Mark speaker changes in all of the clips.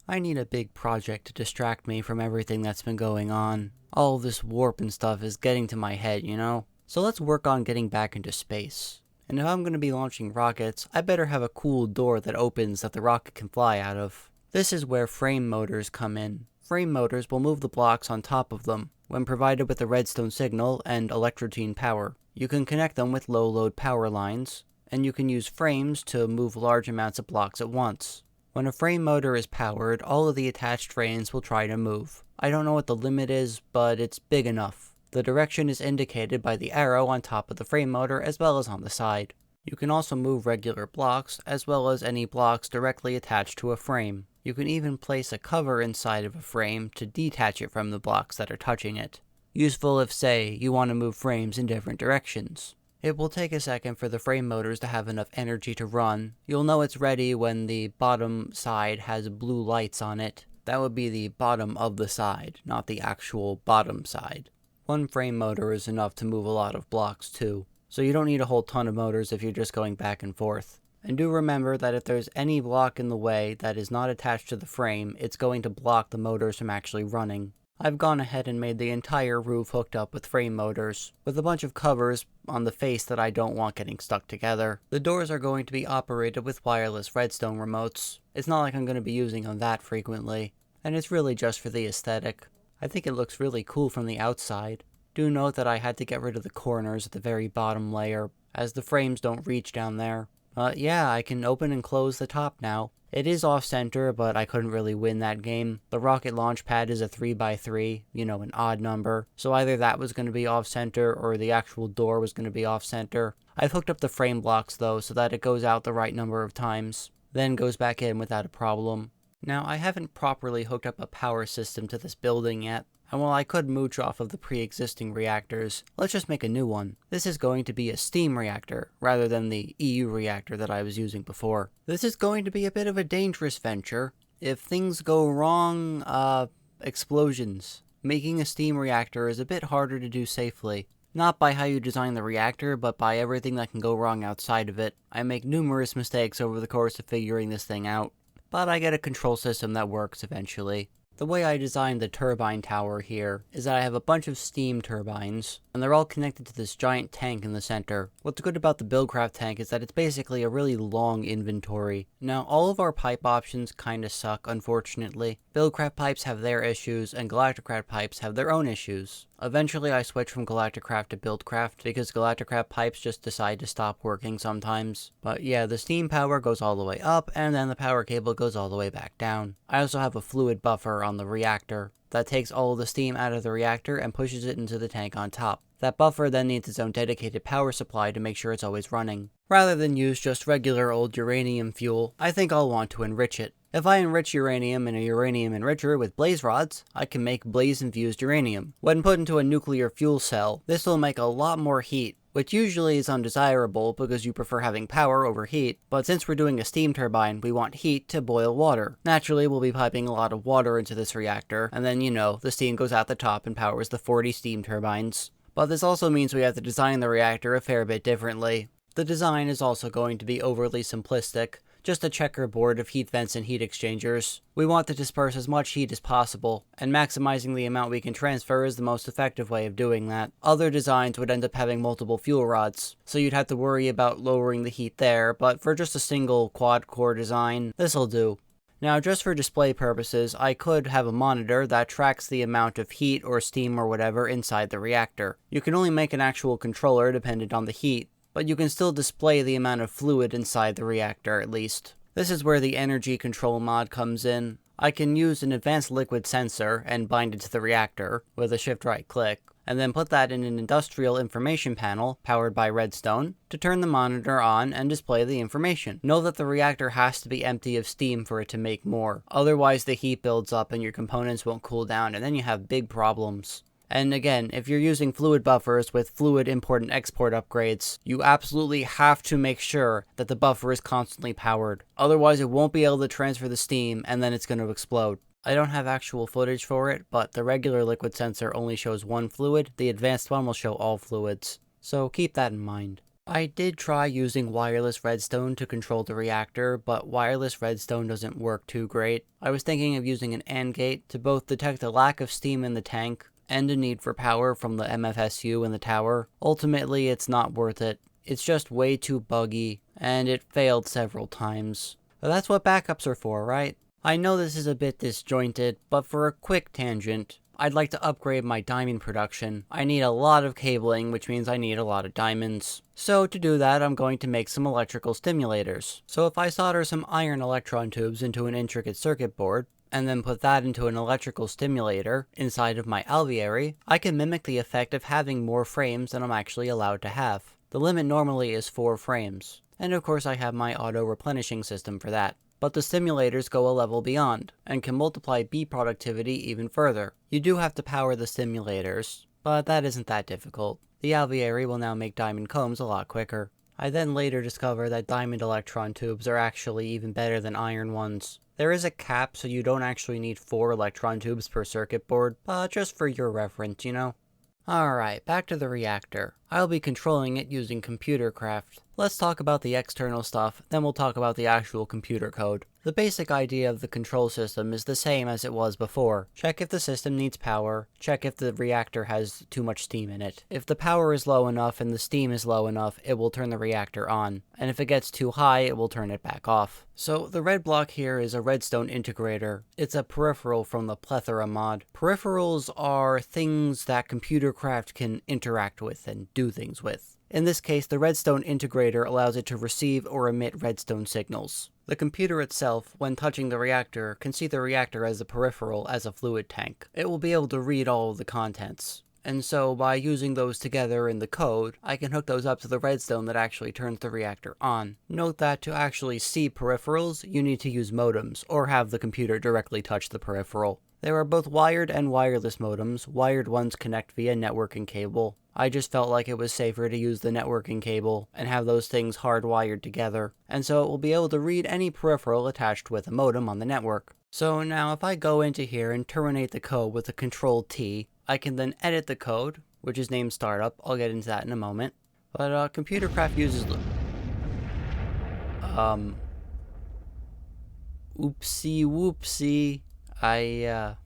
Speaker 1: I need a big project to distract me from everything that's been going on. All this warp and stuff is getting to my head, you know? So let's work on getting back into space. And if I'm going to be launching rockets, I better have a cool door that opens that the rocket can fly out of. This is where frame motors come in. Frame motors will move the blocks on top of them, when provided with a redstone signal and electrotine power. You can connect them with low-load power lines, and you can use frames to move large amounts of blocks at once. When a frame motor is powered, all of the attached frames will try to move. I don't know what the limit is, but it's big enough. The direction is indicated by the arrow on top of the frame motor as well as on the side. You can also move regular blocks, as well as any blocks directly attached to a frame. You can even place a cover inside of a frame to detach it from the blocks that are touching it. Useful if, say, you want to move frames in different directions. It will take a second for the frame motors to have enough energy to run. You'll know it's ready when the bottom side has blue lights on it. That would be the bottom of the side, not the actual bottom side. One frame motor is enough to move a lot of blocks too, so you don't need a whole ton of motors if you're just going back and forth. And do remember that if there's any block in the way that is not attached to the frame, it's going to block the motors from actually running. I've gone ahead and made the entire roof hooked up with frame motors, with a bunch of covers on the face that I don't want getting stuck together. The doors are going to be operated with wireless redstone remotes. It's not like I'm going to be using them that frequently, and it's really just for the aesthetic. I think it looks really cool from the outside. Do note that I had to get rid of the corners at the very bottom layer, as the frames don't reach down there. Yeah, I can open and close the top now. It is off-center, but I couldn't really win that game. The rocket launch pad is a 3x3, an odd number. So either that was going to be off-center, or the actual door was going to be off-center. I've hooked up the frame blocks though, so that it goes out the right number of times, then goes back in without a problem. Now, I haven't properly hooked up a power system to this building yet, and while I could mooch off of the pre-existing reactors, let's just make a new one. This is going to be a steam reactor, rather than the EU reactor that I was using before. This is going to be a bit of a dangerous venture. If things go wrong, explosions. Making a steam reactor is a bit harder to do safely. Not by how you design the reactor, but by everything that can go wrong outside of it. I make numerous mistakes over the course of figuring this thing out, but I get a control system that works eventually. The way I designed the turbine tower here is that I have a bunch of steam turbines, and they're all connected to this giant tank in the center. What's good about the Buildcraft tank is that it's basically a really long inventory. Now, all of our pipe options kinda suck, unfortunately. Buildcraft pipes have their issues, and GalactiCraft pipes have their own issues. Eventually, I switched from GalactiCraft to Buildcraft, because GalactiCraft pipes just decide to stop working sometimes. But yeah, the steam power goes all the way up, and then the power cable goes all the way back down. I also have a fluid buffer on the reactor that takes all of the steam out of the reactor and pushes it into the tank on top. That buffer then needs its own dedicated power supply to make sure it's always running. Rather than use just regular old uranium fuel, I think I'll want to enrich it. If I enrich uranium in a uranium enricher with blaze rods, I can make blaze-infused uranium. When put into a nuclear fuel cell, this will make a lot more heat, which usually is undesirable because you prefer having power over heat, but since we're doing a steam turbine, we want heat to boil water. Naturally, we'll be piping a lot of water into this reactor, and then, the steam goes out the top and powers the 40 steam turbines. But this also means we have to design the reactor a fair bit differently. The design is also going to be overly simplistic, just a checkerboard of heat vents and heat exchangers. We want to disperse as much heat as possible, and maximizing the amount we can transfer is the most effective way of doing that. Other designs would end up having multiple fuel rods, so you'd have to worry about lowering the heat there, but for just a single quad-core design, this'll do. Now, just for display purposes, I could have a monitor that tracks the amount of heat or steam or whatever inside the reactor. You can only make an actual controller dependent on the heat, but you can still display the amount of fluid inside the reactor at least. This is where the energy control mod comes in. I can use an advanced liquid sensor and bind it to the reactor with a shift-right click, and then put that in an industrial information panel powered by redstone to turn the monitor on and display the information. Know that the reactor has to be empty of steam for it to make more. Otherwise the heat builds up and your components won't cool down, and then you have big problems. And again, if you're using fluid buffers with fluid import and export upgrades, you absolutely have to make sure that the buffer is constantly powered. Otherwise it won't be able to transfer the steam and then it's going to explode. I don't have actual footage for it, but the regular liquid sensor only shows one fluid. The advanced one will show all fluids. So keep that in mind. I did try using wireless redstone to control the reactor, but wireless redstone doesn't work too great. I was thinking of using an AND gate to both detect the lack of steam in the tank and a need for power from the MFSU in the tower. Ultimately, it's not worth it. It's just way too buggy, and it failed several times. But that's what backups are for, right? I know this is a bit disjointed, but for a quick tangent, I'd like to upgrade my diamond production. I need a lot of cabling, which means I need a lot of diamonds. So to do that, I'm going to make some electrical stimulators. So if I solder some iron electron tubes into an intricate circuit board, and then put that into an electrical stimulator inside of my alveary, I can mimic the effect of having more frames than I'm actually allowed to have. The limit normally is 4 frames. And of course I have my auto-replenishing system for that. But the stimulators go a level beyond, and can multiply bee productivity even further. You do have to power the stimulators, but that isn't that difficult. The alveary will now make diamond combs a lot quicker. I then later discovered that diamond electron tubes are actually even better than iron ones. There is a cap, so you don't actually need 4 electron tubes per circuit board, but just for your reference, you know? Alright, back to the reactor. I'll be controlling it using ComputerCraft. Let's talk about the external stuff, then we'll talk about the actual computer code. The basic idea of the control system is the same as it was before. Check if the system needs power, check if the reactor has too much steam in it. If the power is low enough and the steam is low enough, it will turn the reactor on, and if it gets too high, it will turn it back off. So the red block here is a redstone integrator. It's a peripheral from the Plethora mod. Peripherals are things that ComputerCraft can interact with and do things with. In this case, the redstone integrator allows it to receive or emit redstone signals. The computer itself, when touching the reactor, can see the reactor as a peripheral as a fluid tank. It will be able to read all of the contents. And so, by using those together in the code, I can hook those up to the redstone that actually turns the reactor on. Note that to actually see peripherals, you need to use modems, or have the computer directly touch the peripheral. There are both wired and wireless modems. Wired ones connect via networking cable. I just felt like it was safer to use the networking cable and have those things hardwired together, and so it will be able to read any peripheral attached with a modem on the network. So now if I go into here and terminate the code with a Control-T, I can then edit the code, which is named Startup. I'll get into that in a moment. But ComputerCraft uses oopsie whoopsie. I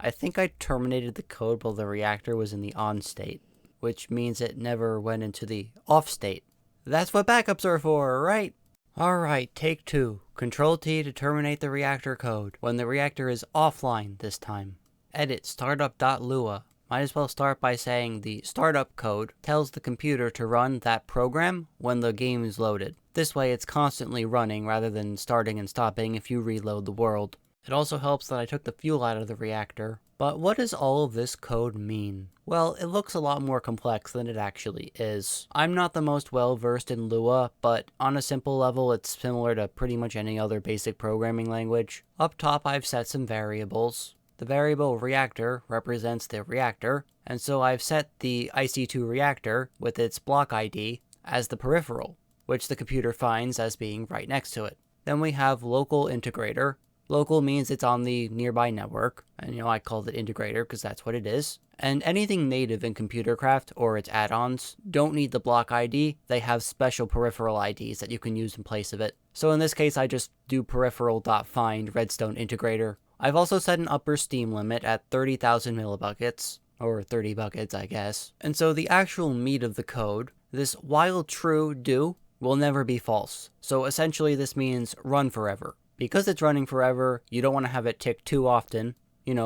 Speaker 1: think I terminated the code while the reactor was in the on state, which means it never went into the off state. That's what backups are for, right? Alright, take 2. Control-T to terminate the reactor code, when the reactor is offline this time. Edit startup.lua. Might as well start by saying the startup code tells the computer to run that program when the game is loaded. This way it's constantly running rather than starting and stopping if you reload the world. It also helps that I took the fuel out of the reactor. But what does all of this code mean? Well, it looks a lot more complex than it actually is. I'm not the most well versed in Lua, but on a simple level it's similar to pretty much any other basic programming language. Up top I've set some variables. The variable reactor represents the reactor, and so I've set the IC2 reactor with its block ID as the peripheral, which the computer finds as being right next to it. Then we have local integrator. Local means it's on the nearby network, and I called it integrator because that's what it is. And anything native in ComputerCraft or its add-ons don't need the block ID, they have special peripheral IDs that you can use in place of it. So in this case I just do peripheral.find redstone integrator. I've also set an upper steam limit at 30,000 millibuckets, or 30 buckets I guess. And so the actual meat of the code, this while true do, will never be false. So essentially this means run forever. Because it's running forever, you don't want to have it tick too often,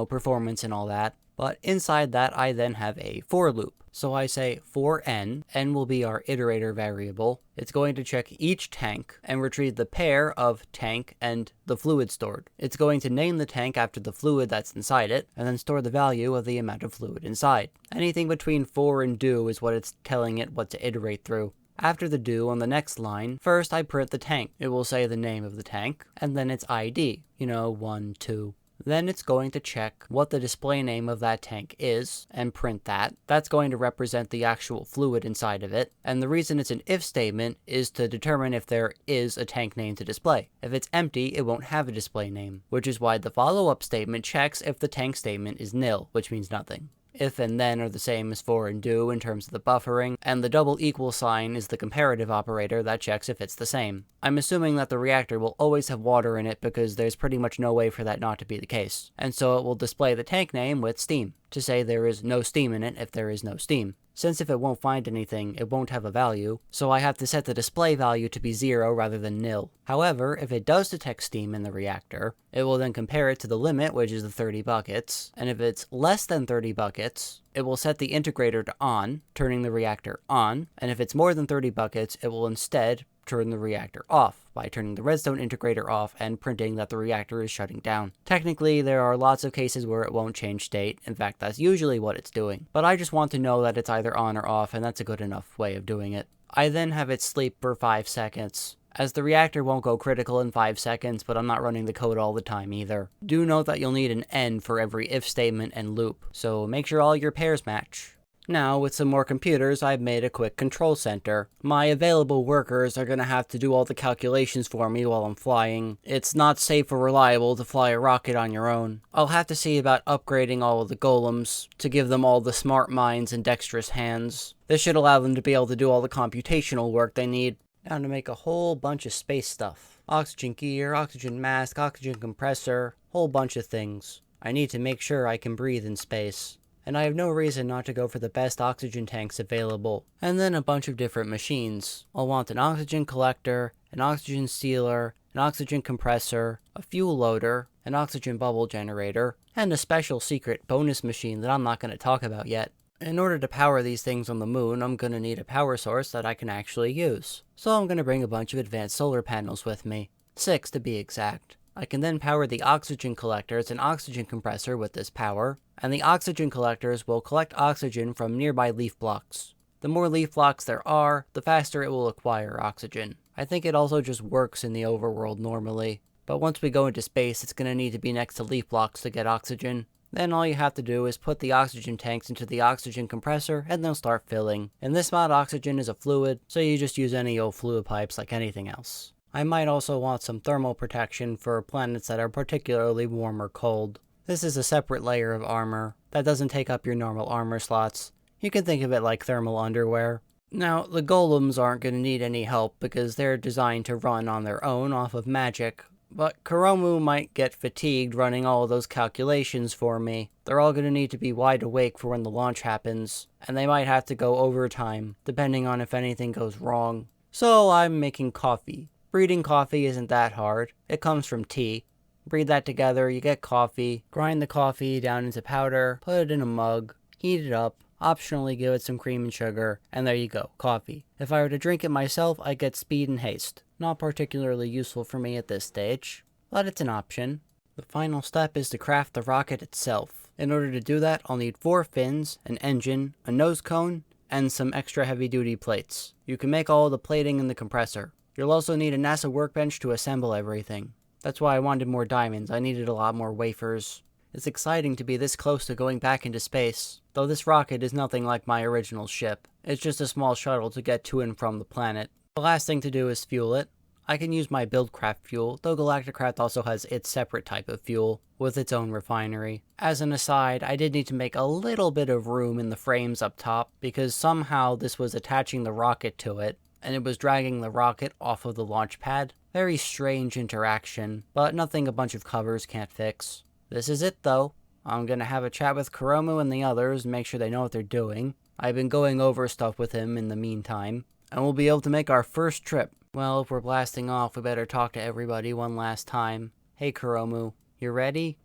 Speaker 1: performance and all that. But inside that, I then have a for loop. So I say for n will be our iterator variable. It's going to check each tank and retrieve the pair of tank and the fluid stored. It's going to name the tank after the fluid that's inside it, and then store the value of the amount of fluid inside. Anything between for and do is what it's telling it what to iterate through. After the do on the next line, first I print the tank. It will say the name of the tank, and then its ID, 1, 2. Then it's going to check what the display name of that tank is, and print that. That's going to represent the actual fluid inside of it, and the reason it's an if statement is to determine if there is a tank name to display. If it's empty, it won't have a display name, which is why the follow-up statement checks if the tank statement is nil, which means nothing. If and then are the same as for and do in terms of the buffering, and the double equal sign is the comparative operator that checks if it's the same. I'm assuming that the reactor will always have water in it because there's pretty much no way for that not to be the case, and so it will display the tank name with steam, to say there is no steam in it if there is no steam. Since if it won't find anything, it won't have a value, so I have to set the display value to be 0 rather than nil. However, if it does detect steam in the reactor, it will then compare it to the limit, which is the 30 buckets, and if it's less than 30 buckets, it will set the integrator to on, turning the reactor on, and if it's more than 30 buckets, it will instead turn the reactor off by turning the redstone integrator off and printing that the reactor is shutting down. Technically, there are lots of cases where it won't change state. In fact, that's usually what it's doing. But I just want to know that it's either on or off, and that's a good enough way of doing it. I then have it sleep for 5 seconds, as the reactor won't go critical in 5 seconds, but I'm not running the code all the time either. Do note that you'll need an end for every if statement and loop, so make sure all your pairs match. Now, with some more computers, I've made a quick control center. My available workers are going to have to do all the calculations for me while I'm flying. It's not safe or reliable to fly a rocket on your own. I'll have to see about upgrading all of the golems to give them all the smart minds and dexterous hands. This should allow them to be able to do all the computational work they need. Now to make a whole bunch of space stuff. Oxygen gear, oxygen mask, oxygen compressor, whole bunch of things. I need to make sure I can breathe in space. And I have no reason not to go for the best oxygen tanks available. And then a bunch of different machines. I'll want an oxygen collector, an oxygen sealer, an oxygen compressor, a fuel loader, an oxygen bubble generator, and a special secret bonus machine that I'm not going to talk about yet. In order to power these things on the moon, I'm going to need a power source that I can actually use. So I'm going to bring a bunch of advanced solar panels with me. 6 to be exact. I can then power the oxygen collectors and oxygen compressor with this power, and the oxygen collectors will collect oxygen from nearby leaf blocks. The more leaf blocks there are, the faster it will acquire oxygen. I think it also just works in the overworld normally, but once we go into space, it's going to need to be next to leaf blocks to get oxygen. Then all you have to do is put the oxygen tanks into the oxygen compressor and they'll start filling. In this mod, oxygen is a fluid, so you just use any old fluid pipes like anything else. I might also want some thermal protection for planets that are particularly warm or cold. This is a separate layer of armor that doesn't take up your normal armor slots. You can think of it like thermal underwear. Now, the golems aren't going to need any help because they're designed to run on their own off of magic, but Kuromu might get fatigued running all of those calculations for me. They're all going to need to be wide awake for when the launch happens, and they might have to go overtime, depending on if anything goes wrong. So I'm making coffee. Breeding coffee isn't that hard. It comes from tea. Breed that together, you get coffee, grind the coffee down into powder, put it in a mug, heat it up, optionally give it some cream and sugar, and there you go, coffee. If I were to drink it myself, I get speed and haste. Not particularly useful for me at this stage, but it's an option. The final step is to craft the rocket itself. In order to do that, I'll need 4 fins, an engine, a nose cone, and some extra heavy-duty plates. You can make all of the plating in the compressor. You'll also need a NASA workbench to assemble everything. That's why I wanted more diamonds. I needed a lot more wafers. It's exciting to be this close to going back into space, though this rocket is nothing like my original ship. It's just a small shuttle to get to and from the planet. The last thing to do is fuel it. I can use my BuildCraft fuel, though GalactiCraft also has its separate type of fuel, with its own refinery. As an aside, I did need to make a little bit of room in the frames up top, because somehow this was attaching the rocket to it, and it was dragging the rocket off of the launch pad. Very strange interaction, but nothing a bunch of covers can't fix. This is it though. I'm gonna have a chat with Kuromu and the others and make sure they know what they're doing. I've been going over stuff with him in the meantime, and we'll be able to make our first trip. Well, if we're blasting off, we better talk to everybody one last time. Hey Kuromu, you ready?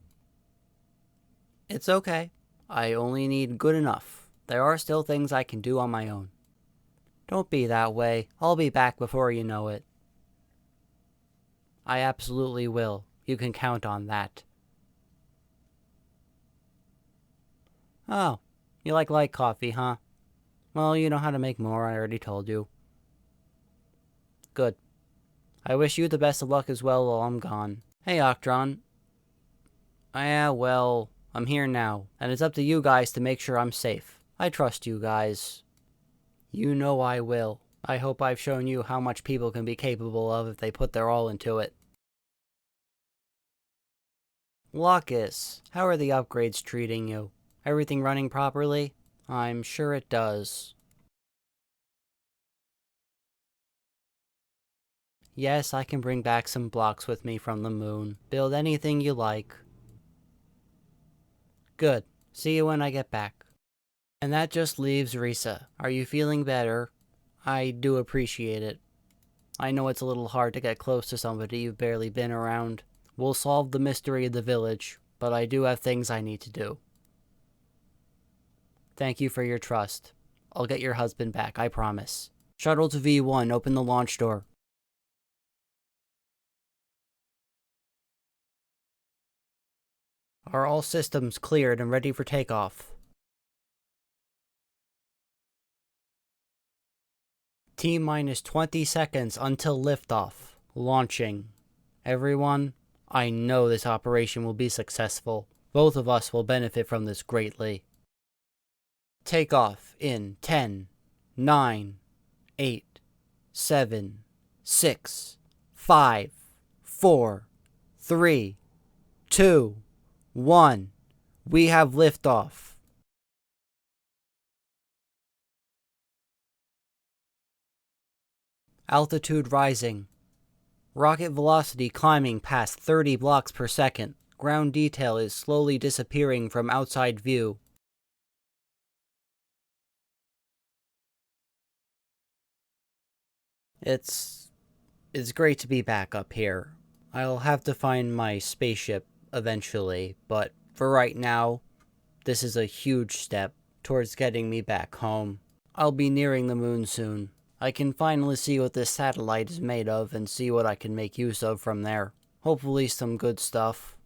Speaker 1: It's okay. I only need good enough. There are still things I can do on my own. Don't be that way. I'll be back before you know it. I absolutely will. You can count on that. Oh, you like light coffee, huh? Well, you know how to make more, I already told you. Good. I wish you the best of luck as well while I'm gone. Hey, Octron. Yeah, well, I'm here now, and it's up to you guys to make sure I'm safe. I trust you guys. You know I will. I hope I've shown you how much people can be capable of if they put their all into it. Locus, how are the upgrades treating you? Everything running properly? I'm sure it does. Yes, I can bring back some blocks with me from the moon. Build anything you like. Good. See you when I get back. And that just leaves Risa. Are you feeling better? I do appreciate it. I know it's a little hard to get close to somebody you've barely been around. We'll solve the mystery of the village, but I do have things I need to do. Thank you for your trust. I'll get your husband back, I promise. Shuttle to V1, open the launch door. Are all systems cleared and ready for takeoff? T-minus 20 seconds until liftoff. Launching. Everyone, I know this operation will be successful. Both of us will benefit from this greatly. Takeoff in 10, 9, 8, 7, 6, 5, 4, 3, 2, 1. We have liftoff. Altitude rising. Rocket velocity climbing past 30 blocks per second. Ground detail is slowly disappearing from outside view. It's great to be back up here. I'll have to find my spaceship eventually, but for right now, this is a huge step towards getting me back home. I'll be nearing the moon soon. I can finally see what this satellite is made of and see what I can make use of from there. Hopefully some good stuff.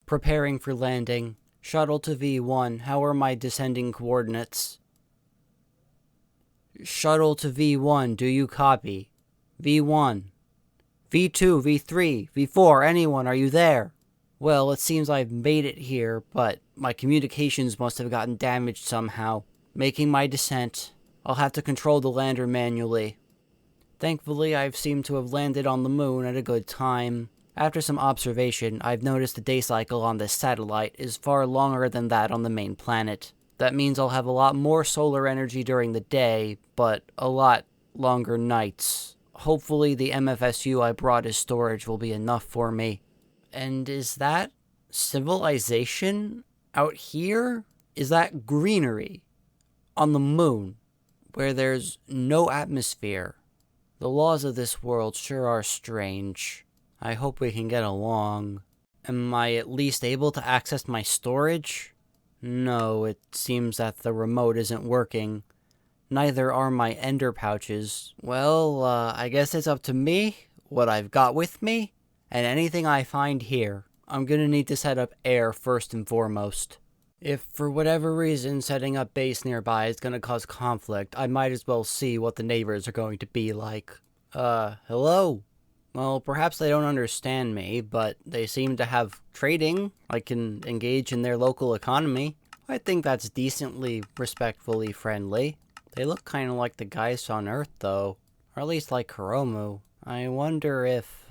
Speaker 1: Preparing for landing. Shuttle to V1, how are my descending coordinates? Shuttle to V1, do you copy? V1. V2, V3, V4, anyone, are you there? Well, it seems I've made it here, but my communications must have gotten damaged somehow. Making my descent. I'll have to control the lander manually. Thankfully, I've seemed to have landed on the moon at a good time. After some observation, I've noticed the day cycle on this satellite is far longer than that on the main planet. That means I'll have a lot more solar energy during the day, but a lot longer nights. Hopefully the MFSU I brought as storage will be enough for me. And is that civilization out here? Is that greenery on the moon where there's no atmosphere? The laws of this world sure are strange. I hope we can get along. Am I at least able to access my storage? No, it seems that the remote isn't working. Neither are my ender pouches. Well, I guess it's up to me, what I've got with me, and anything I find here. I'm gonna need to set up air first and foremost. If for whatever reason setting up base nearby is gonna cause conflict, I might as well see what the neighbors are going to be like. Hello? Well, perhaps they don't understand me, but they seem to have trading. I can engage in their local economy. I think that's decently, respectfully friendly. They look kind of like the guys on Earth, though. Or at least like Hiromu. I wonder if,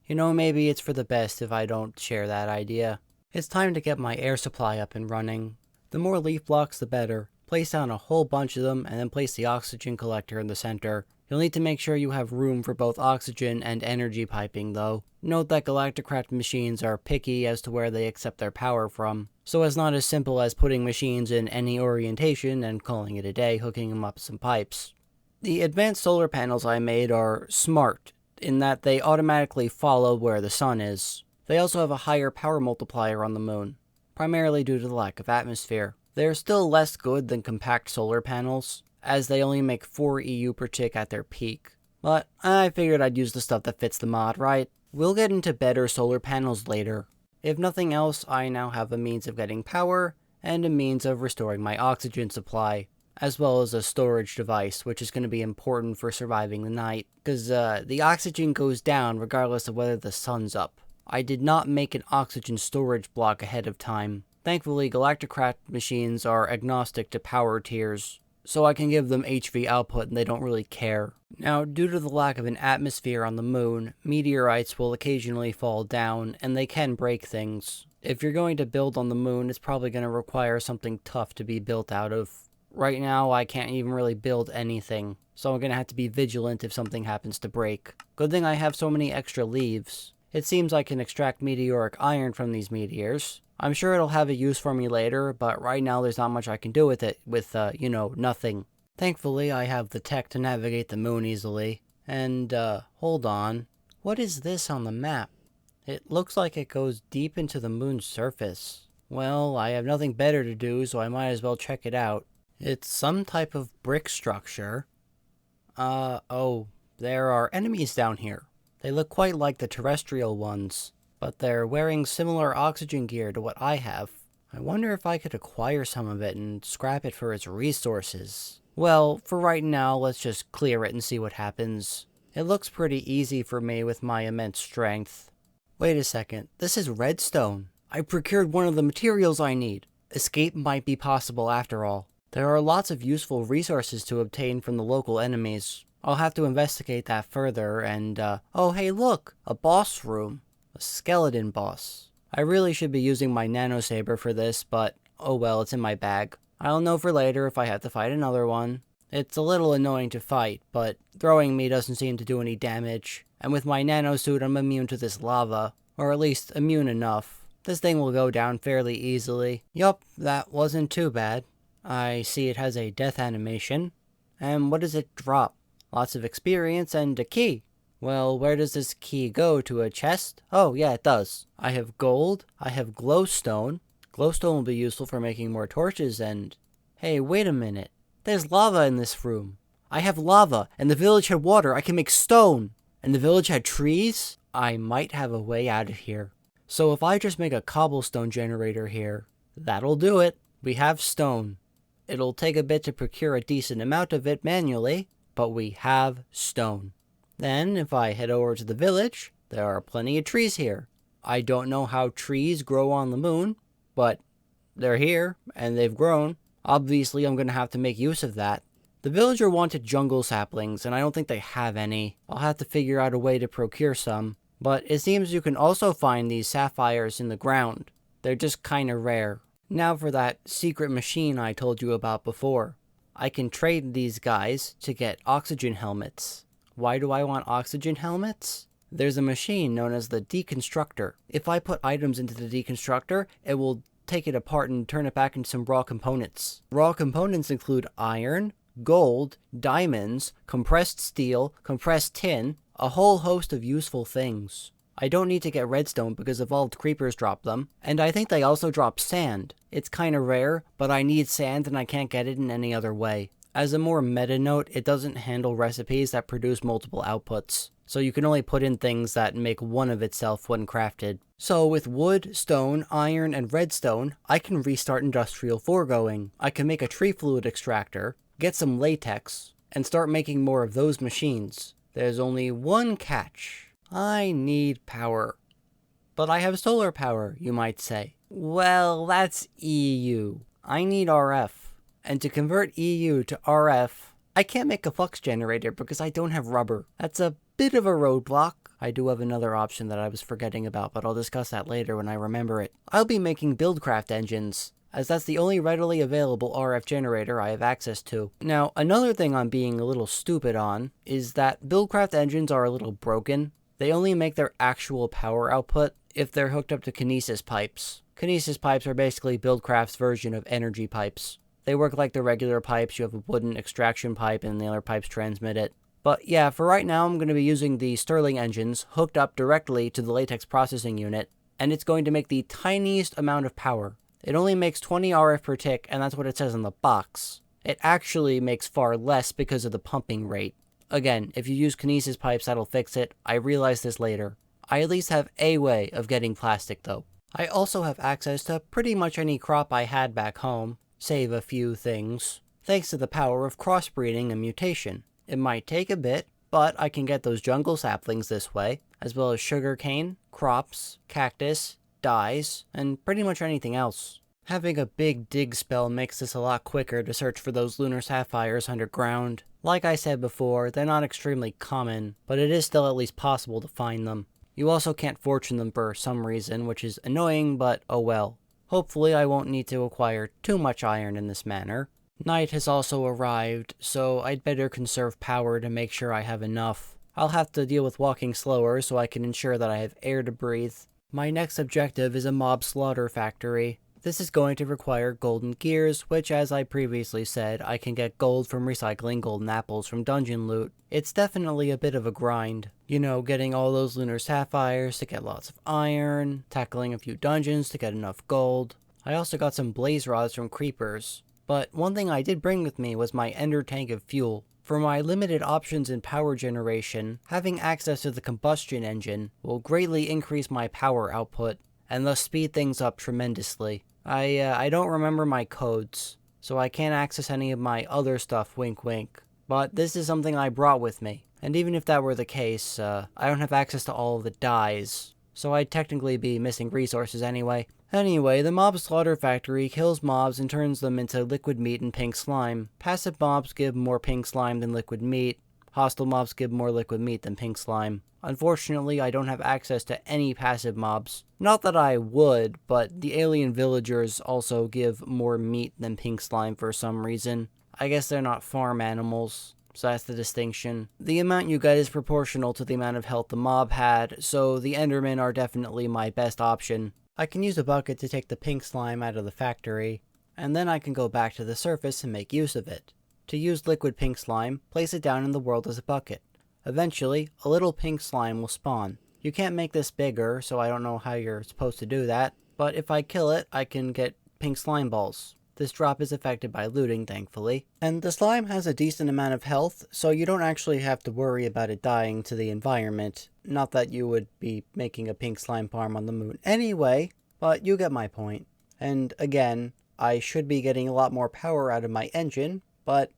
Speaker 1: maybe it's for the best if I don't share that idea. It's time to get my air supply up and running. The more leaf blocks, the better. Place down a whole bunch of them, and then place the oxygen collector in the center. You'll need to make sure you have room for both oxygen and energy piping, though. Note that ComputerCraft machines are picky as to where they accept their power from, so it's not as simple as putting machines in any orientation and calling it a day, hooking them up some pipes. The advanced solar panels I made are smart, in that they automatically follow where the sun is. They also have a higher power multiplier on the moon, primarily due to the lack of atmosphere. They're still less good than compact solar panels, as they only make 4 EU per tick at their peak. But I figured I'd use the stuff that fits the mod, right? We'll get into better solar panels later. If nothing else, I now have a means of getting power, and a means of restoring my oxygen supply, as well as a storage device, which is going to be important for surviving the night, because the oxygen goes down regardless of whether the sun's up. I did not make an oxygen storage block ahead of time. Thankfully, ComputerCraft machines are agnostic to power tiers, so I can give them HV output and they don't really care. Now, due to the lack of an atmosphere on the moon, meteorites will occasionally fall down, and they can break things. If you're going to build on the moon, it's probably going to require something tough to be built out of. Right now, I can't even really build anything, so I'm going to have to be vigilant if something happens to break. Good thing I have so many extra leaves. It seems I can extract meteoric iron from these meteors. I'm sure it'll have a use for me later, but right now there's not much I can do with it, nothing. Thankfully, I have the tech to navigate the moon easily. And, hold on. What is this on the map? It looks like it goes deep into the moon's surface. Well, I have nothing better to do, so I might as well check it out. It's some type of brick structure. Oh, there are enemies down here. They look quite like the terrestrial ones, but they're wearing similar oxygen gear to what I have. I wonder if I could acquire some of it and scrap it for its resources. Well, for right now, let's just clear it and see what happens. It looks pretty easy for me with my immense strength. Wait a second, this is redstone. I procured one of the materials I need. Escape might be possible after all. There are lots of useful resources to obtain from the local enemies. I'll have to investigate that further and, oh hey look! A boss room. A skeleton boss. I really should be using my nano saber for this, but oh well, it's in my bag. I'll know for later if I have to fight another one. It's a little annoying to fight, but throwing me doesn't seem to do any damage. And with my nano suit, I'm immune to this lava. Or at least immune enough. This thing will go down fairly easily. Yup, that wasn't too bad. I see it has a death animation. And what does it drop? Lots of experience and a key. Well, where does this key go? To a chest? Oh, yeah, it does. I have gold. I have glowstone. Glowstone will be useful for making more torches and... Hey, wait a minute. There's lava in this room. I have lava, and the village had water. I can make stone. And the village had trees? I might have a way out of here. So if I just make a cobblestone generator here, that'll do it. We have stone. It'll take a bit to procure a decent amount of it manually, but we have stone. Then, if I head over to the village, there are plenty of trees here. I don't know how trees grow on the moon, but they're here, and they've grown. Obviously, I'm going to have to make use of that. The villager wanted jungle saplings, and I don't think they have any. I'll have to figure out a way to procure some. But it seems you can also find these sapphires in the ground. They're just kinda rare. Now for that secret machine I told you about before. I can trade these guys to get oxygen helmets. Why do I want oxygen helmets? There's a machine known as the deconstructor. If I put items into the deconstructor, it will take it apart and turn it back into some raw components. Raw components include iron, gold, diamonds, compressed steel, compressed tin, a whole host of useful things. I don't need to get redstone because evolved creepers drop them, and I think they also drop sand. It's kinda rare, but I need sand and I can't get it in any other way. As a more meta note, it doesn't handle recipes that produce multiple outputs, so you can only put in things that make one of itself when crafted. So with wood, stone, iron, and redstone, I can restart Industrial 4 going. I can make a tree fluid extractor, get some latex, and start making more of those machines. There's only one catch. I need power. But I have solar power, you might say. Well, that's EU. I need RF. And to convert EU to RF, I can't make a flux generator because I don't have rubber. That's a bit of a roadblock. I do have another option that I was forgetting about, but I'll discuss that later when I remember it. I'll be making BuildCraft engines, as that's the only readily available RF generator I have access to. Now, another thing I'm being a little stupid on is that BuildCraft engines are a little broken. They only make their actual power output if they're hooked up to kinesis pipes. Kinesis pipes are basically BuildCraft's version of energy pipes. They work like the regular pipes. You have a wooden extraction pipe and the other pipes transmit it. But yeah, for right now I'm going to be using the Stirling engines hooked up directly to the latex processing unit, and it's going to make the tiniest amount of power. It only makes 20 RF per tick, and that's what it says on the box. It actually makes far less because of the pumping rate. Again, if you use kinesis pipes, that'll fix it. I realized this later. I at least have a way of getting plastic though. I also have access to pretty much any crop I had back home, save a few things, thanks to the power of crossbreeding and mutation. It might take a bit, but I can get those jungle saplings this way, as well as sugarcane, crops, cactus, dyes, and pretty much anything else. Having a big dig spell makes this a lot quicker to search for those lunar sapphires underground. Like I said before, they're not extremely common, but it is still at least possible to find them. You also can't fortune them for some reason, which is annoying, but oh well. Hopefully I won't need to acquire too much iron in this manner. Night has also arrived, so I'd better conserve power to make sure I have enough. I'll have to deal with walking slower so I can ensure that I have air to breathe. My next objective is a mob slaughter factory. This is going to require golden gears, which, as I previously said, I can get gold from recycling golden apples from dungeon loot. It's definitely a bit of a grind. You know, getting all those lunar sapphires to get lots of iron, tackling a few dungeons to get enough gold. I also got some blaze rods from creepers. But one thing I did bring with me was my ender tank of fuel. For my limited options in power generation, having access to the combustion engine will greatly increase my power output, and thus speed things up tremendously. I don't remember my codes, so I can't access any of my other stuff, wink wink. But this is something I brought with me, and even if that were the case, I don't have access to all of the dyes, so I'd technically be missing resources anyway. Anyway, the mob slaughter factory kills mobs and turns them into liquid meat and pink slime. Passive mobs give more pink slime than liquid meat. Hostile mobs give more liquid meat than pink slime. Unfortunately, I don't have access to any passive mobs. Not that I would, but the alien villagers also give more meat than pink slime for some reason. I guess they're not farm animals, so that's the distinction. The amount you get is proportional to the amount of health the mob had, so the Endermen are definitely my best option. I can use a bucket to take the pink slime out of the factory, and then I can go back to the surface and make use of it. To use liquid pink slime, place it down in the world as a bucket. Eventually, a little pink slime will spawn. You can't make this bigger, so I don't know how you're supposed to do that, but if I kill it, I can get pink slime balls. This drop is affected by looting, thankfully. And the slime has a decent amount of health, so you don't actually have to worry about it dying to the environment. Not that you would be making a pink slime farm on the moon anyway, but you get my point. And again, I should be getting a lot more power out of my engine, but,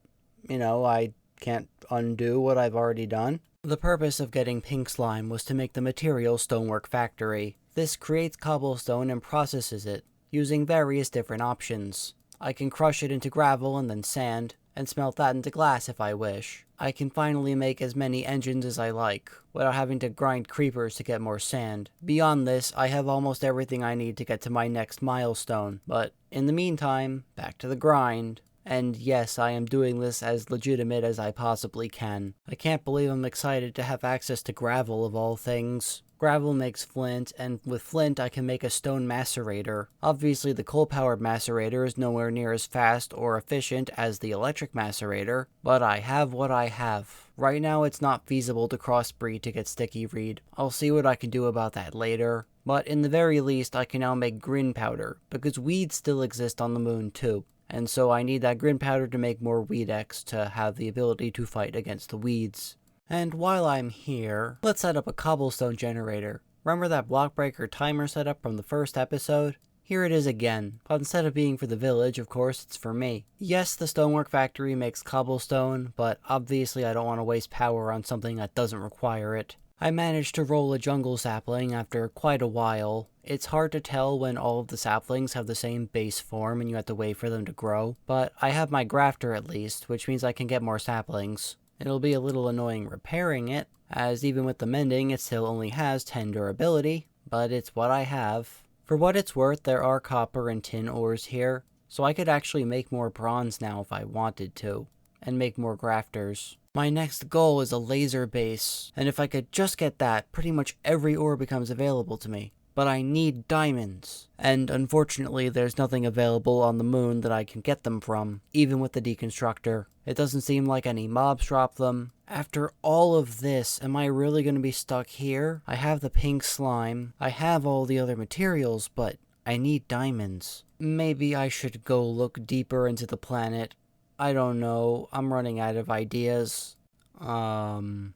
Speaker 1: you know, I can't undo what I've already done. The purpose of getting pink slime was to make the material stonework factory. This creates cobblestone and processes it, using various different options. I can crush it into gravel and then sand, and smelt that into glass if I wish. I can finally make as many engines as I like, without having to grind creepers to get more sand. Beyond this, I have almost everything I need to get to my next milestone, but in the meantime, back to the grind. And yes, I am doing this as legitimate as I possibly can. I can't believe I'm excited to have access to gravel of all things. Gravel makes flint, and with flint I can make a stone macerator. Obviously the coal-powered macerator is nowhere near as fast or efficient as the electric macerator, but I have what I have. Right now it's not feasible to crossbreed to get sticky reed. I'll see what I can do about that later. But in the very least I can now make grin powder, because weeds still exist on the moon too. And so I need that grin powder to make more weed X to have the ability to fight against the weeds. And while I'm here, let's set up a cobblestone generator. Remember that block breaker timer setup from the first episode? Here it is again, but instead of being for the village, of course, it's for me. Yes, the stonework factory makes cobblestone, but obviously I don't want to waste power on something that doesn't require it. I managed to roll a jungle sapling after quite a while. It's hard to tell when all of the saplings have the same base form and you have to wait for them to grow, but I have my grafter at least, which means I can get more saplings. It'll be a little annoying repairing it, as even with the mending it still only has 10 durability, but it's what I have. For what it's worth, there are copper and tin ores here, so I could actually make more bronze now if I wanted to, and make more grafters. My next goal is a laser base, and if I could just get that, pretty much every ore becomes available to me. But I need diamonds, and unfortunately there's nothing available on the moon that I can get them from, even with the deconstructor. It doesn't seem like any mobs drop them. After all of this, am I really going to be stuck here? I have the pink slime, I have all the other materials, but I need diamonds. Maybe I should go look deeper into the planet. I don't know, I'm running out of ideas. What's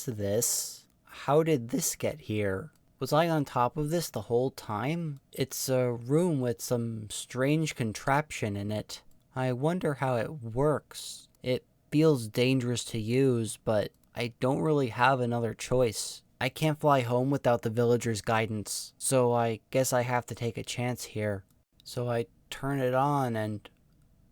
Speaker 1: this? How did this get here? Was I on top of this the whole time? It's a room with some strange contraption in it. I wonder how it works. It feels dangerous to use, but I don't really have another choice. I can't fly home without the villagers' guidance, so I guess I have to take a chance here. So I turn it on and...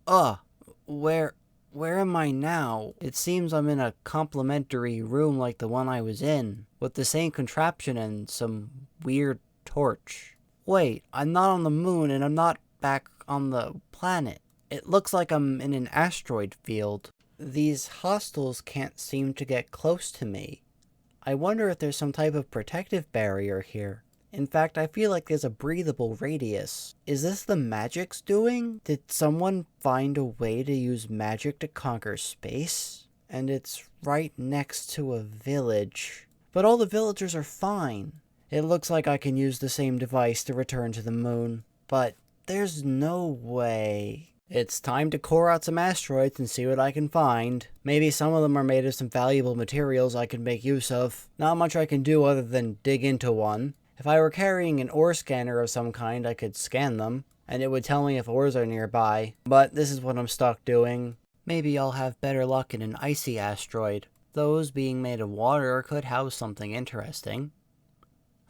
Speaker 1: Ugh! Where am I now? It seems I'm in a complimentary room like the one I was in, with the same contraption and some weird torch. Wait, I'm not on the moon and I'm not back on the planet. It looks like I'm in an asteroid field. These hostiles can't seem to get close to me. I wonder if there's some type of protective barrier here. In fact, I feel like there's a breathable radius. Is this the magic's doing? Did someone find a way to use magic to conquer space? And it's right next to a village. But all the villagers are fine. It looks like I can use the same device to return to the moon. But there's no way. It's time to core out some asteroids and see what I can find. Maybe some of them are made of some valuable materials I can make use of. Not much I can do other than dig into one. If I were carrying an ore scanner of some kind, I could scan them, and it would tell me if ores are nearby. But this is what I'm stuck doing. Maybe I'll have better luck in an icy asteroid. Those being made of water could house something interesting.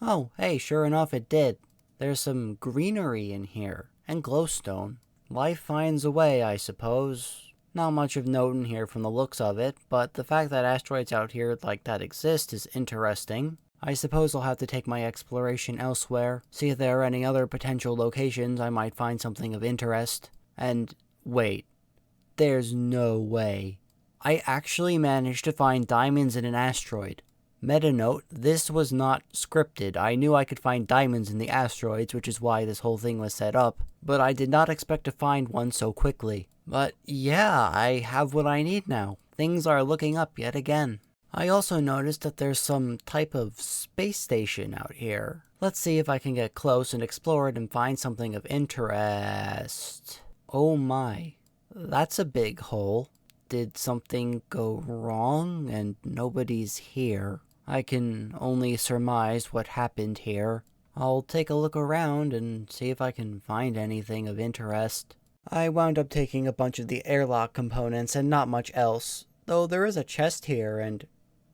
Speaker 1: Oh, hey, sure enough it did. There's some greenery in here, and glowstone. Life finds a way, I suppose. Not much of note in here from the looks of it, but the fact that asteroids out here like that exist is interesting. I suppose I'll have to take my exploration elsewhere, see if there are any other potential locations I might find something of interest. And wait, there's no way. I actually managed to find diamonds in an asteroid. Meta note, this was not scripted. I knew I could find diamonds in the asteroids, which is why this whole thing was set up, but I did not expect to find one so quickly. But yeah, I have what I need now. Things are looking up yet again. I also noticed that there's some type of space station out here. Let's see if I can get close and explore it and find something of interest. Oh my, that's a big hole. Did something go wrong and nobody's here? I can only surmise what happened here. I'll take a look around and see if I can find anything of interest. I wound up taking a bunch of the airlock components and not much else, though there is a chest here and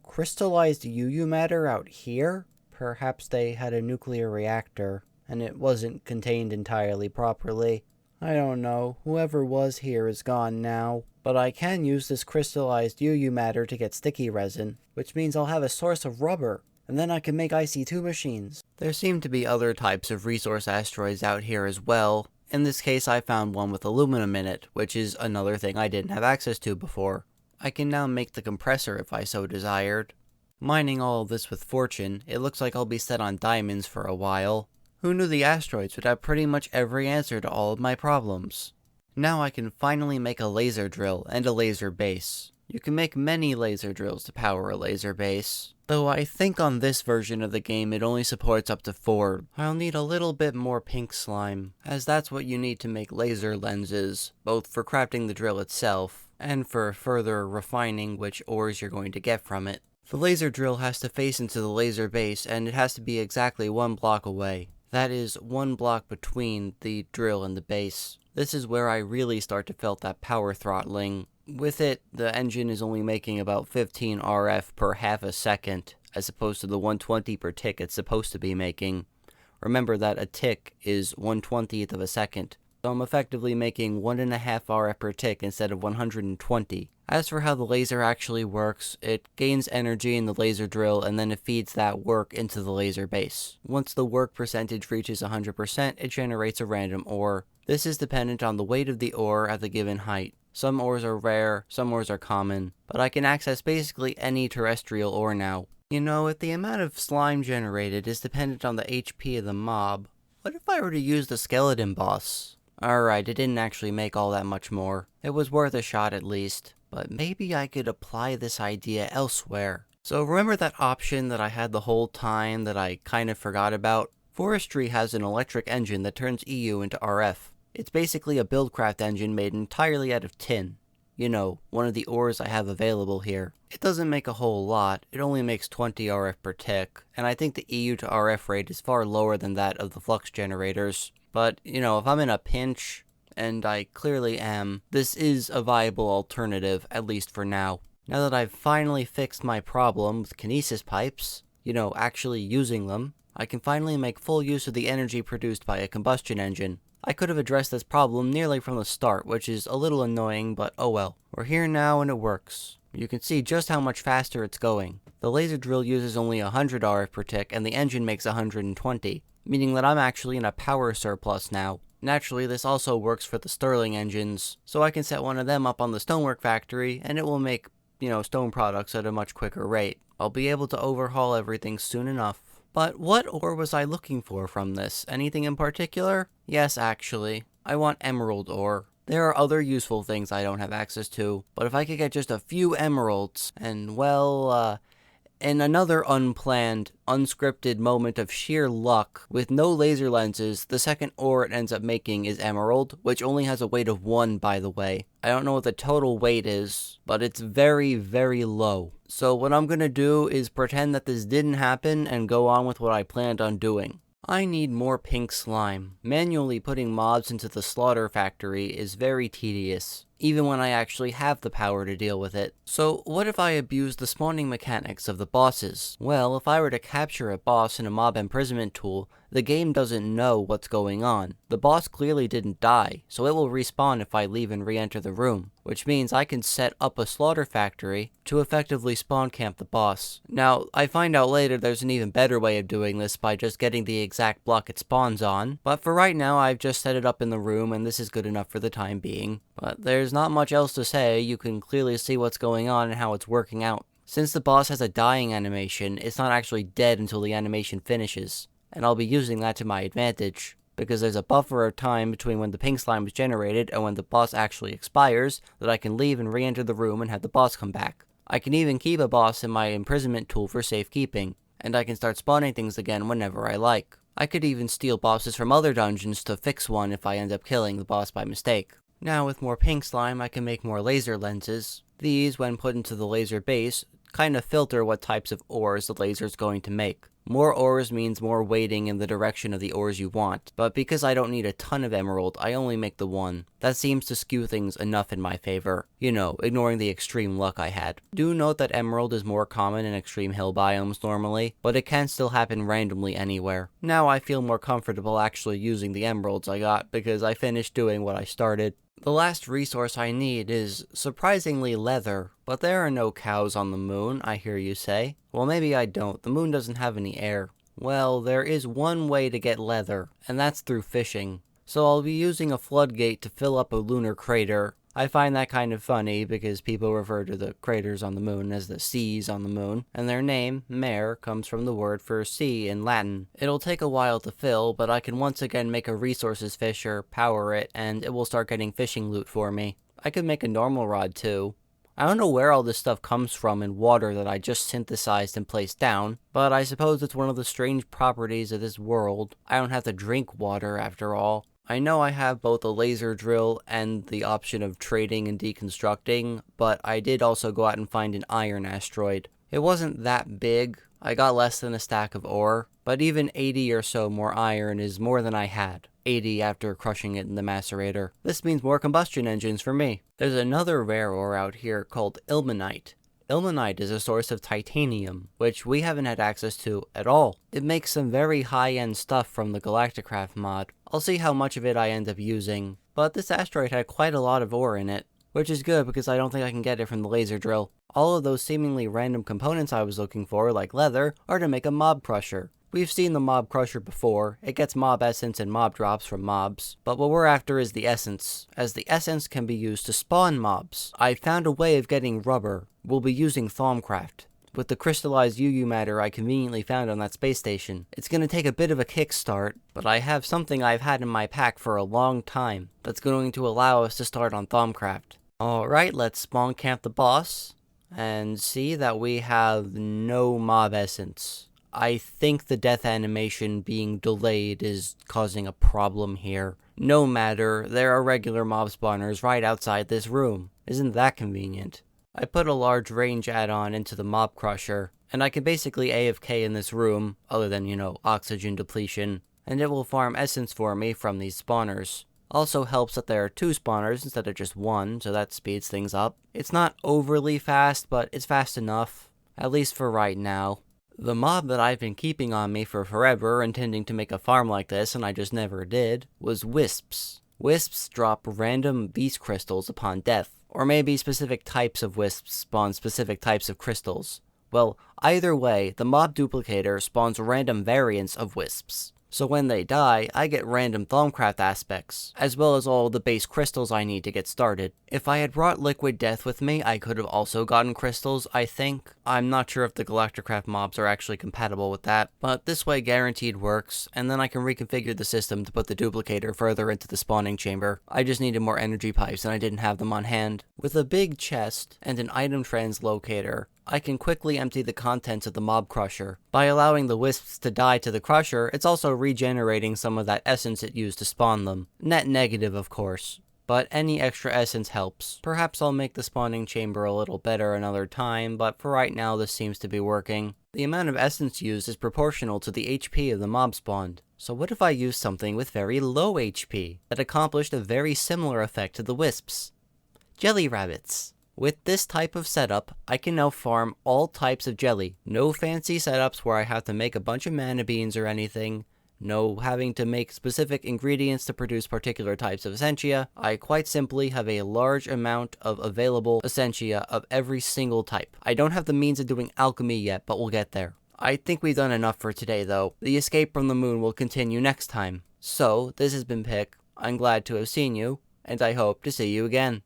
Speaker 1: crystallized UU matter out here? Perhaps they had a nuclear reactor, and it wasn't contained entirely properly. I don't know, whoever was here is gone now. But I can use this crystallized UU matter to get sticky resin, which means I'll have a source of rubber, and then I can make IC2 machines. There seem to be other types of resource asteroids out here as well. In this case I found one with aluminum in it, which is another thing I didn't have access to before. I can now make the compressor if I so desired. Mining all of this with fortune, it looks like I'll be set on diamonds for a while. Who knew the asteroids would have pretty much every answer to all of my problems? Now I can finally make a laser drill and a laser base. You can make many laser drills to power a laser base, though I think on this version of the game it only supports up to 4. I'll need a little bit more pink slime, as that's what you need to make laser lenses, both for crafting the drill itself, and for further refining which ores you're going to get from it. The laser drill has to face into the laser base, and it has to be exactly 1 block away. That is 1 block between the drill and the base. This is where I really start to feel that power throttling. With it, the engine is only making about 15 RF per half a second, as opposed to the 120 per tick it's supposed to be making. Remember that a tick is 1/20th of a second, so I'm effectively making 1.5 RF per tick instead of 120. As for how the laser actually works, it gains energy in the laser drill and then it feeds that work into the laser base. Once the work percentage reaches 100%, it generates a random ore. This is dependent on the weight of the ore at the given height. Some ores are rare, some ores are common, but I can access basically any terrestrial ore now. You know, if the amount of slime generated is dependent on the HP of the mob, what if I were to use the skeleton boss? Alright, it didn't actually make all that much more. It was worth a shot at least, but maybe I could apply this idea elsewhere. So remember that option that I had the whole time that I kind of forgot about? Forestry has an electric engine that turns EU into RF. It's basically a buildcraft engine made entirely out of tin. You know, one of the ores I have available here. It doesn't make a whole lot, it only makes 20 RF per tick, and I think the EU to RF rate is far lower than that of the flux generators. But, you know, if I'm in a pinch, and I clearly am, this is a viable alternative, at least for now. Now that I've finally fixed my problem with kinesis pipes, you know, actually using them, I can finally make full use of the energy produced by a combustion engine. I could have addressed this problem nearly from the start, which is a little annoying, but oh well. We're here now and it works. You can see just how much faster it's going. The laser drill uses only 100 RF per tick and the engine makes 120, meaning that I'm actually in a power surplus now. Naturally, this also works for the Stirling engines, so I can set one of them up on the stonework factory and it will make, stone products at a much quicker rate. I'll be able to overhaul everything soon enough. But what ore was I looking for from this? Anything in particular? Yes, actually. I want emerald ore. There are other useful things I don't have access to, but if I could get just a few emeralds, and well, in another unplanned, unscripted moment of sheer luck, with no laser lenses, the second ore it ends up making is emerald, which only has a weight of 1, by the way. I don't know what the total weight is, but it's very, very low. So what I'm gonna do is pretend that this didn't happen and go on with what I planned on doing. I need more pink slime. Manually putting mobs into the slaughter factory is very tedious, even when I actually have the power to deal with it. So what if I abuse the spawning mechanics of the bosses? Well, if I were to capture a boss in a mob imprisonment tool, the game doesn't know what's going on. The boss clearly didn't die, so it will respawn if I leave and re-enter the room, which means I can set up a slaughter factory to effectively spawn camp the boss. Now, I find out later there's an even better way of doing this by just getting the exact block it spawns on, but for right now I've just set it up in the room and this is good enough for the time being. But there's not much else to say. You can clearly see what's going on and how it's working out. Since the boss has a dying animation, it's not actually dead until the animation finishes, and I'll be using that to my advantage, because there's a buffer of time between when the pink slime is generated and when the boss actually expires that I can leave and re-enter the room and have the boss come back. I can even keep a boss in my imprisonment tool for safekeeping, and I can start spawning things again whenever I like. I could even steal bosses from other dungeons to fix one if I end up killing the boss by mistake. Now with more pink slime I can make more laser lenses. These, when put into the laser base, kind of filter what types of ores the laser is going to make. More ores means more weighting in the direction of the ores you want, but because I don't need a ton of emerald, I only make the 1. That seems to skew things enough in my favor. Ignoring the extreme luck I had. Do note that emerald is more common in extreme hill biomes normally, but it can still happen randomly anywhere. Now I feel more comfortable actually using the emeralds I got because I finished doing what I started. The last resource I need is, surprisingly, leather. But there are no cows on the moon, I hear you say. Well, maybe I don't. The moon doesn't have any air. Well, there is one way to get leather, and that's through fishing. So I'll be using a floodgate to fill up a lunar crater. I find that kind of funny because people refer to the craters on the moon as the seas on the moon, and their name, mare, comes from the word for sea in Latin. It'll take a while to fill, but I can once again make a resources fisher, power it, and it will start getting fishing loot for me. I could make a normal rod too. I don't know where all this stuff comes from in water that I just synthesized and placed down, but I suppose it's one of the strange properties of this world. I don't have to drink water after all. I know I have both a laser drill and the option of trading and deconstructing, but I did also go out and find an iron asteroid. It wasn't that big. I got less than a stack of ore, but even 80 or so more iron is more than I had. 80 after crushing it in the macerator. This means more combustion engines for me. There's another rare ore out here called ilmenite. Ilmenite is a source of titanium, which we haven't had access to at all. It makes some very high-end stuff from the ComputerCraft mod. I'll see how much of it I end up using, but this asteroid had quite a lot of ore in it, which is good because I don't think I can get it from the laser drill. All of those seemingly random components I was looking for, like leather, are to make a mob crusher. We've seen the mob crusher before. It gets mob essence and mob drops from mobs, but what we're after is the essence, as the essence can be used to spawn mobs. I found a way of getting rubber. We'll be using Thaumcraft, with the crystallized UU matter I conveniently found on that space station. It's gonna take a bit of a kickstart, but I have something I've had in my pack for a long time that's going to allow us to start on Thaumcraft. Alright, let's spawn camp the boss, and see that we have no mob essence. I think the death animation being delayed is causing a problem here. No matter, there are regular mob spawners right outside this room. Isn't that convenient? I put a large range add-on into the mob crusher, and I can basically AFK in this room, other than, oxygen depletion, and it will farm essence for me from these spawners. Also helps that there are 2 spawners instead of just 1, so that speeds things up. It's not overly fast, but it's fast enough, at least for right now. The mob that I've been keeping on me for forever, intending to make a farm like this and I just never did, was wisps. Wisps drop random beast crystals upon death, or maybe specific types of wisps spawn specific types of crystals. Well, either way, the mob duplicator spawns random variants of wisps. So when they die, I get random Thaumcraft aspects, as well as all the base crystals I need to get started. If I had brought Liquid Death with me, I could have also gotten crystals, I think. I'm not sure if the GalacticCraft mobs are actually compatible with that, but this way guaranteed works, and then I can reconfigure the system to put the duplicator further into the spawning chamber. I just needed more energy pipes and I didn't have them on hand. With a big chest and an item translocator, I can quickly empty the contents of the mob crusher. By allowing the wisps to die to the crusher, it's also regenerating some of that essence it used to spawn them. Net negative, of course, but any extra essence helps. Perhaps I'll make the spawning chamber a little better another time, but for right now this seems to be working. The amount of essence used is proportional to the HP of the mob spawned. So what if I used something with very low HP that accomplished a very similar effect to the wisps? Jelly rabbits. With this type of setup, I can now farm all types of jelly. No fancy setups where I have to make a bunch of mana beans or anything. No having to make specific ingredients to produce particular types of essentia. I quite simply have a large amount of available essentia of every single type. I don't have the means of doing alchemy yet, but we'll get there. I think we've done enough for today though. The escape from the moon will continue next time. So, this has been Pick. I'm glad to have seen you, and I hope to see you again.